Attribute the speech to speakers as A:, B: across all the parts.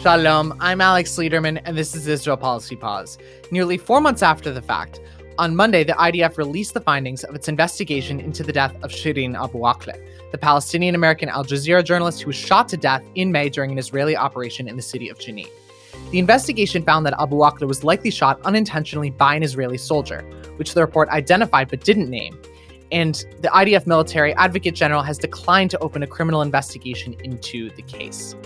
A: Shalom, I'm Alex Lederman, and this is Israel Policy Pause. Nearly 4 months after the fact, on Monday, the IDF released the findings of its investigation into the death of Shireen Abu Akleh, the Palestinian-American Al Jazeera journalist who was shot to death in May during an Israeli operation in the city of Jenin. The investigation found that Abu Akleh was likely shot unintentionally by an Israeli soldier, which the report identified but didn't name, and the IDF military advocate general has declined to open a criminal investigation into the case.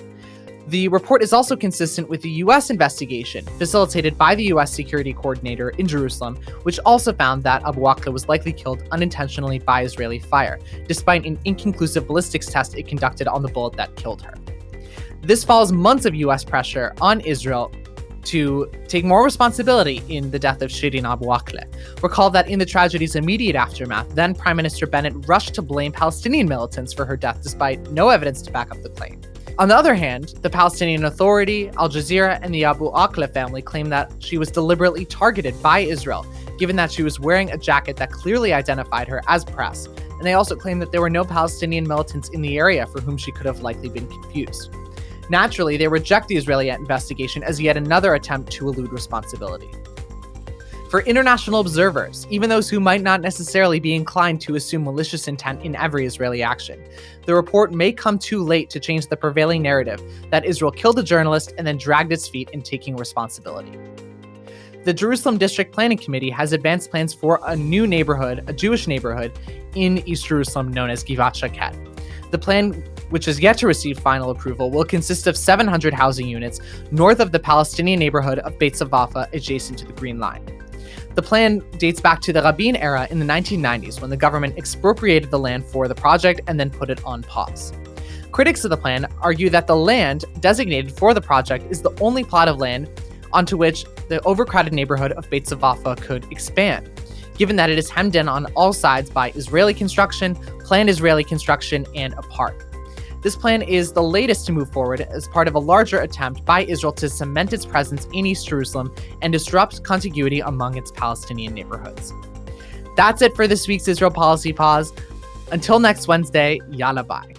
A: The report is also consistent with the U.S. investigation facilitated by the U.S. security coordinator in Jerusalem, which also found that Abu Akleh was likely killed unintentionally by Israeli fire, despite an inconclusive ballistics test it conducted on the bullet that killed her. This follows months of U.S. pressure on Israel to take more responsibility in the death of Shireen Abu Akleh. Recall that in the tragedy's immediate aftermath, then Prime Minister Bennett rushed to blame Palestinian militants for her death despite no evidence to back up the claim. On the other hand, the Palestinian Authority, Al Jazeera, and the Abu Akleh family claim that she was deliberately targeted by Israel, given that she was wearing a jacket that clearly identified her as press, and they also claim that there were no Palestinian militants in the area for whom she could have likely been confused. Naturally, they reject the Israeli investigation as yet another attempt to elude responsibility. For international observers, even those who might not necessarily be inclined to assume malicious intent in every Israeli action, the report may come too late to change the prevailing narrative that Israel killed a journalist and then dragged its feet in taking responsibility. The Jerusalem District Planning Committee has advanced plans for a new neighborhood, a Jewish neighborhood, in East Jerusalem known as Givat Shaked. The plan, which is yet to receive final approval, will consist of 700 housing units north of the Palestinian neighborhood of Beit Zavafa adjacent to the Green Line. The plan dates back to the Rabin era in the 1990s when the government expropriated the land for the project and then put it on pause. Critics of the plan argue that the land designated for the project is the only plot of land onto which the overcrowded neighborhood of Beit Zavafa could expand, given that it is hemmed in on all sides by Israeli construction, planned Israeli construction, and a park. This plan is the latest to move forward as part of a larger attempt by Israel to cement its presence in East Jerusalem and disrupt contiguity among its Palestinian neighborhoods. That's it for this week's Israel Policy Pause. Until next Wednesday, yalla bye.